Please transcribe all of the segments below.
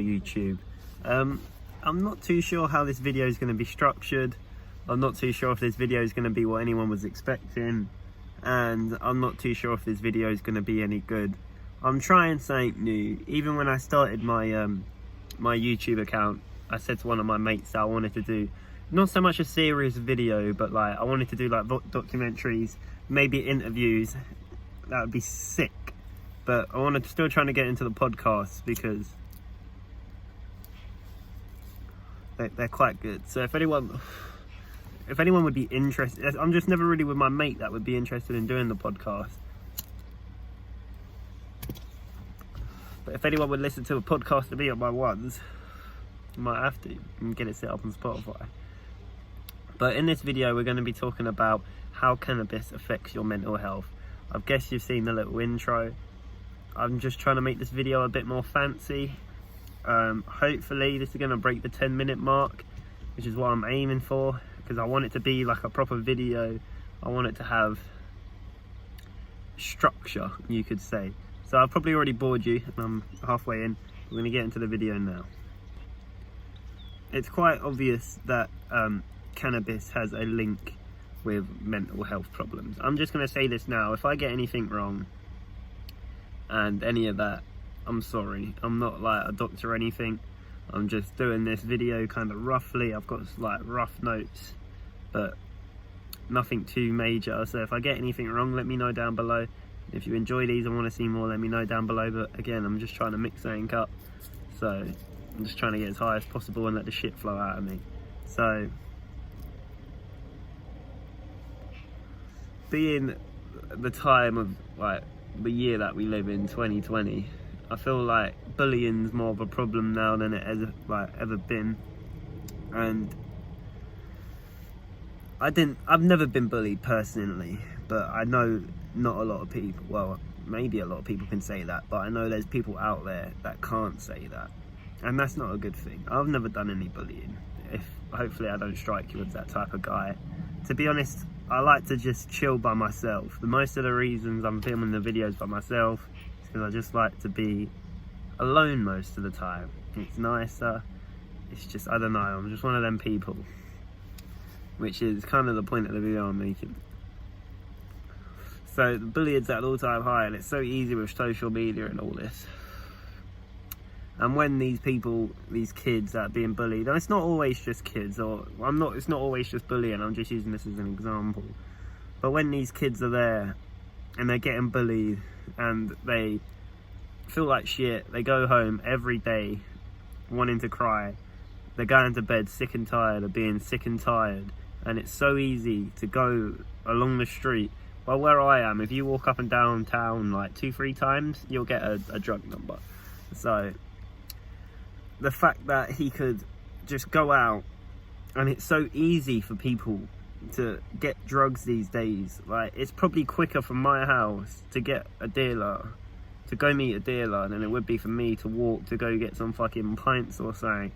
YouTube. I'm not too sure how this video is going to be structured. I'm not too sure if this video is going to be what anyone was expecting, and I'm not too sure if this video is going to be any good. I'm trying something new. Even when I started my my YouTube account, I said to one of my mates that I wanted to do not so much a serious video, but like I wanted to do like documentaries, maybe interviews. That would be sick. But I wanted to still trying to get into the podcast because they're quite good. So if anyone would be interested, I'm just never really with my mate that would be interested in doing the podcast. But if anyone would listen to a podcast to me on my ones, I might have to and get it set up on Spotify. But in this video, we're going to be talking about how cannabis affects your mental health. I guess you've seen the little intro. I'm just trying to make this video a bit more fancy. Hopefully this is going to break the 10-minute mark, which is what I'm aiming for, because I want it to be like a proper video. I want it to have structure, you could say. So I've probably already bored you, and I'm halfway in. We're going to get into the video now. It's quite obvious that cannabis has a link with mental health problems. I'm just going to say this now. If I get anything wrong and any of that, I'm sorry. I'm not like a doctor or anything. I'm just doing this video kind of roughly. I've got like rough notes, but nothing too major. So if I get anything wrong, let me know down below. If you enjoy these and want to see more, let me know down below. But again, I'm just trying to mix something up. So I'm just trying to get as high as possible and let the shit flow out of me. So being the time of like the year that we live in, 2020, I feel like bullying's more of a problem now than it has like ever been. And I've never been bullied personally, but I know not a lot of people, well, maybe a lot of people can say that, but I know there's people out there that can't say that, and that's not a good thing. I've never done any bullying. Hopefully I don't strike you as that type of guy. To be honest, I like to just chill by myself. Most of the reasons I'm filming the videos by myself is because I just like to be alone most of the time. It's nicer. It's just, I don't know, I'm just one of them people, which is kind of the point of the video I'm making. So the bullying's at an all-time high, and it's so easy with social media and all this. And when these people, these kids that are being bullied, and it's not always just kids, it's not always just bullying, I'm just using this as an example. But when these kids are there and they're getting bullied and they feel like shit, they go home every day wanting to cry, they're going to bed sick and tired of being sick and tired, and it's so easy to go along the street. Well, where I am, if you walk up and down town like 2-3 times, you'll get a drug number. So the fact that he could just go out, and it's so easy for people to get drugs these days. Like, it's probably quicker from my house to get a dealer, to go meet a dealer, than it would be for me to walk to go get some fucking pints or something.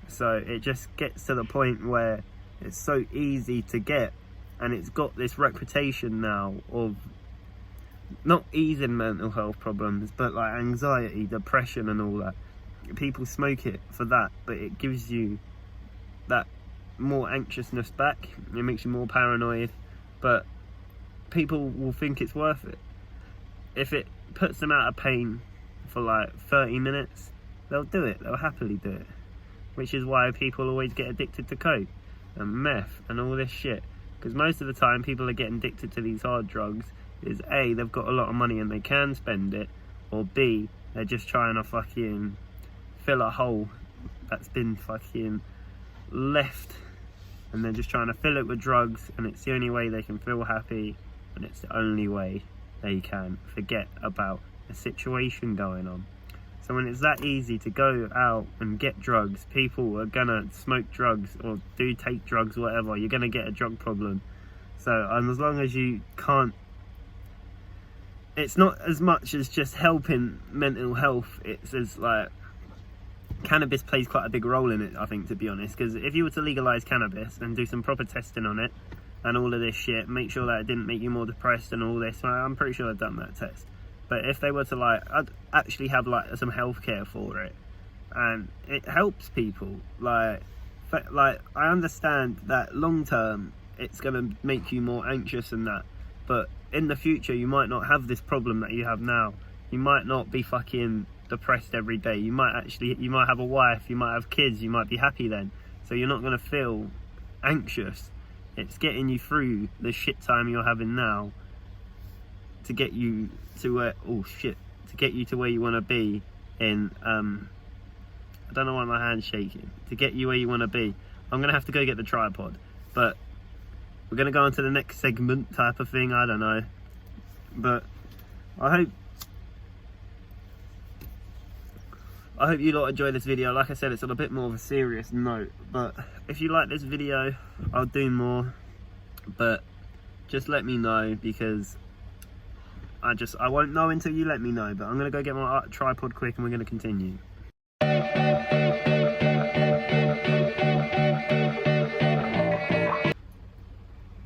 So it just gets to the point where it's so easy to get, and it's got this reputation now of not easing mental health problems, but like anxiety, depression and all that. People smoke it for that, but it gives you that more anxiousness back. It makes you more paranoid, but people will think it's worth it. If it puts them out of pain for like 30 minutes, they'll do it. They'll happily do it. Which is why people always get addicted to coke and meth and all this shit. Because most of the time people are getting addicted to these hard drugs is A, they've got a lot of money and they can spend it, or B, they're just trying to fucking fill a hole that's been fucking left, and they're just trying to fill it with drugs, and it's the only way they can feel happy, and it's the only way they can forget about a situation going on. So when it's that easy to go out and get drugs, people are gonna smoke drugs or do take drugs, whatever, you're gonna get a drug problem. So as long as you can't, it's not as much as just helping mental health, it's as like, cannabis plays quite a big role in it, I think, to be honest. Because if you were to legalise cannabis and do some proper testing on it and all of this shit, make sure that it didn't make you more depressed and all this, I'm pretty sure they've done that test. But if they were to like actually have like some healthcare for it, and it helps people. Like I understand that long term it's going to make you more anxious and that, but in the future you might not have this problem that you have now. You might not be fucking depressed every day. You might have a wife, you might have kids, you might be happy then, so you're not going to feel anxious. It's getting you through the shit time you're having now to get you to where to get you to where you want to be in I don't know why my hand's shaking. To get you where you want to be. I'm going to have to go get the tripod, but we're going to go on to the next segment type of thing, I don't know. But I hope you lot enjoy this video. Like I said, it's on a bit more of a serious note, but if you like this video, I'll do more. But just let me know, because I won't know until you let me know. But I'm gonna go get my tripod quick and we're gonna continue.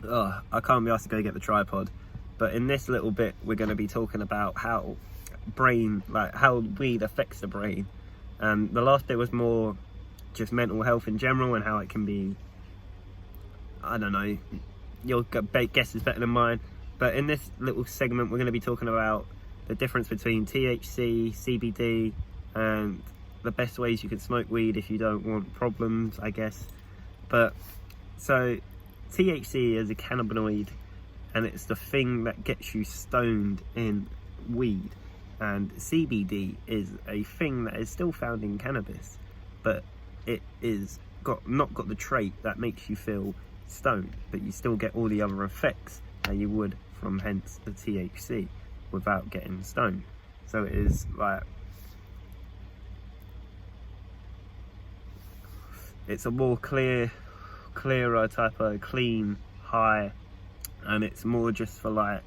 Oh, I can't be asked to go get the tripod. But in this little bit, we're gonna be talking about how weed affects the brain. And the last bit was more just mental health in general and how it can be, I don't know, your guess is better than mine. But in this little segment, we're going to be talking about the difference between THC, CBD, and the best ways you can smoke weed if you don't want problems, I guess. But so THC is a cannabinoid, and it's the thing that gets you stoned in weed. And CBD is a thing that is still found in cannabis, but it is not got the trait that makes you feel stoned, but you still get all the other effects that you would from hence the THC without getting stoned. So it is like, it's a more clearer type of clean high, and it's more just for like,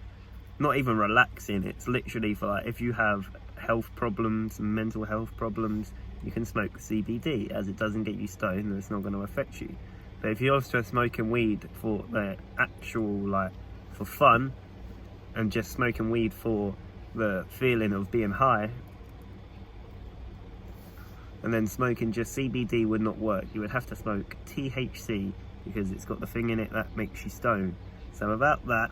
not even relaxing, it's literally for like, if you have health problems and mental health problems, you can smoke CBD, as it doesn't get you stoned and it's not going to affect you. But if you're just smoking weed for the actual, like, for fun, and just smoking weed for the feeling of being high, and then smoking just CBD would not work. You would have to smoke THC, because it's got the thing in it that makes you stoned. So without that,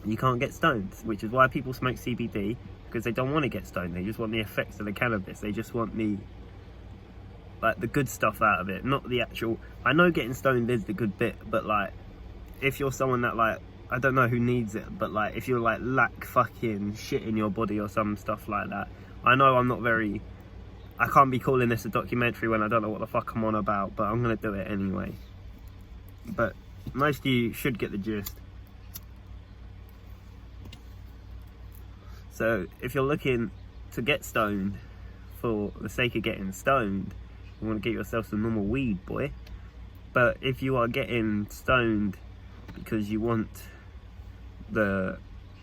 you can't get stoned, which is why people smoke CBD, because they don't want to get stoned. They just want the effects of the cannabis. They just want the good stuff out of it, not the actual. I know getting stoned is the good bit, but like, if you're someone that, like, I don't know who needs it, but like, if you're like lack fucking shit in your body or some stuff like that, I know I can't be calling this a documentary when I don't know what the fuck I'm on about, but I'm gonna do it anyway. But most of you should get the gist. So if you're looking to get stoned for the sake of getting stoned, you want to get yourself some normal weed, boy. But if you are getting stoned because you want the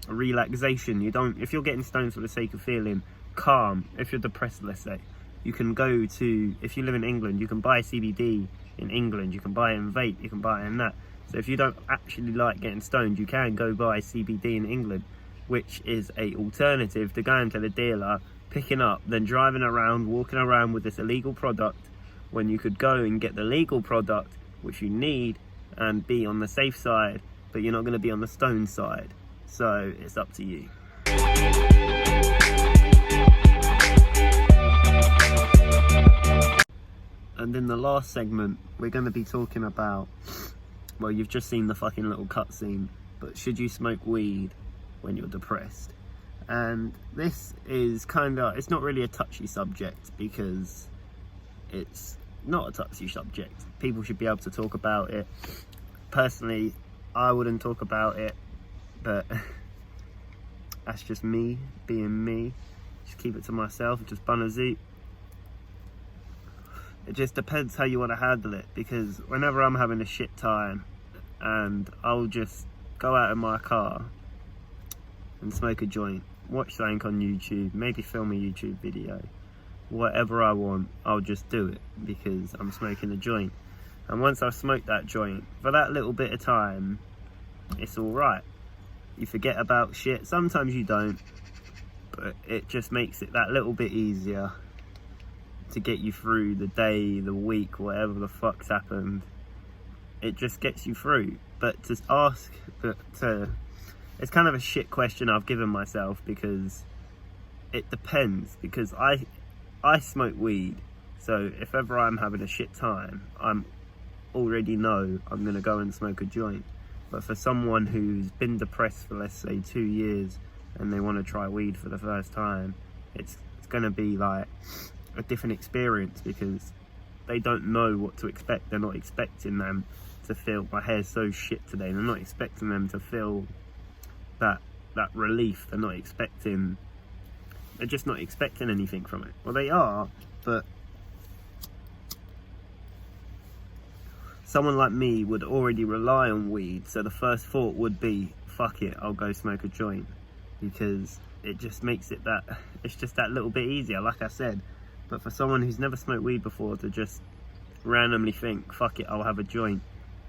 relaxation, if you're getting stoned for the sake of feeling calm, if you're depressed, let's say, you can go to, if you live in England, you can buy CBD in England, you can buy it in vape, you can buy it in that. So if you don't actually like getting stoned, you can go buy CBD in England, which is a alternative to going to the dealer, picking up, then driving around, walking around with this illegal product, when you could go and get the legal product, which you need, and be on the safe side, but you're not going to be on the stone side. So it's up to you. And in the last segment, we're going to be talking about, well, you've just seen the fucking little cutscene, but should you smoke weed when you're depressed? And this is it's not really a touchy subject, because it's not a touchy subject. People should be able to talk about it. Personally, I wouldn't talk about it, but that's just me being me. Just keep it to myself, just bun a zoot. It just depends how you want to handle it, because whenever I'm having a shit time, and I'll just go out in my car and smoke a joint, watch something on YouTube, maybe film a YouTube video, whatever I want, I'll just do it because I'm smoking a joint. And once I've smoked that joint, for that little bit of time, it's alright. You forget about shit, sometimes you don't, but it just makes it that little bit easier. to get you through the day, the week, whatever the fuck's happened. It just gets you through. But to ask, it's kind of a shit question I've given myself, because it depends. Because I smoke weed, so if ever I'm having a shit time, I'm already know I'm gonna go and smoke a joint. But for someone who's been depressed for, let's say, 2 years, and they want to try weed for the first time, it's gonna be like a different experience, because they don't know what to expect. They're not expecting them to feel, my hair's so shit today, they're not expecting them to feel that relief. They're just not expecting anything from it. Well, they are, but someone like me would already rely on weed, so the first thought would be, fuck it, I'll go smoke a joint, because it just makes it it's just that little bit easier, like I said. But for someone who's never smoked weed before to just randomly think, fuck it, I'll have a joint,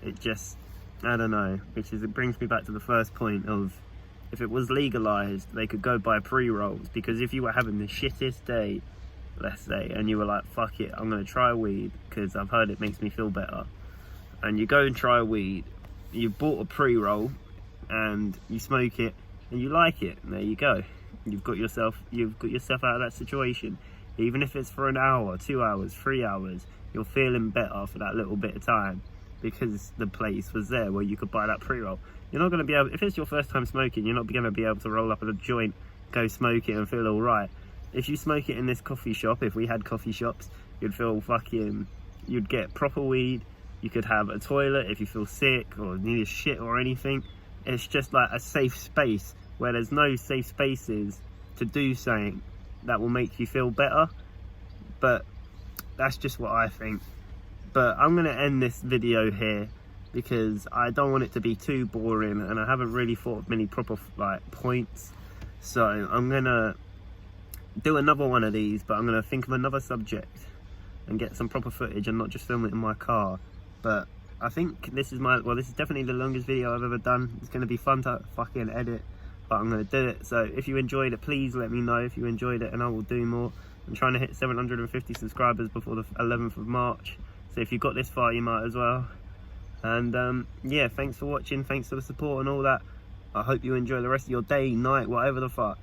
it just, I don't know, it brings me back to the first point of, if it was legalized, they could go buy pre-rolls. Because if you were having the shittest day, let's say, and you were like, fuck it, I'm gonna try weed because I've heard it makes me feel better, and you go and try weed, you bought a pre-roll and you smoke it and you like it, and there you go, you've got yourself out of that situation. Even if it's for an hour, 2 hours, 3 hours, you're feeling better for that little bit of time, because the place was there where you could buy that pre-roll. You're not going to be able, if it's your first time smoking, you're not going to be able to roll up a joint, go smoke it and feel all right. If you smoke it in this coffee shop, if we had coffee shops, you'd feel you'd get proper weed. You could have a toilet if you feel sick or need a shit or anything. It's just like a safe space, where there's no safe spaces to do something that will make you feel better. But that's just what I think. But I'm going to end this video here, because I don't want it to be too boring, and I haven't really thought of many proper points. So I'm going to do another one of these, but I'm going to think of another subject and get some proper footage and not just film it in my car. But I think this is definitely the longest video I've ever done. It's going to be fun to fucking edit, but I'm going to do it. So if you enjoyed it, please let me know if you enjoyed it, and I will do more. I'm trying to hit 750 subscribers before the 11th of March. So if you got this far, you might as well. And yeah, thanks for watching, thanks for the support and all that. I hope you enjoy the rest of your day, night, whatever the fuck.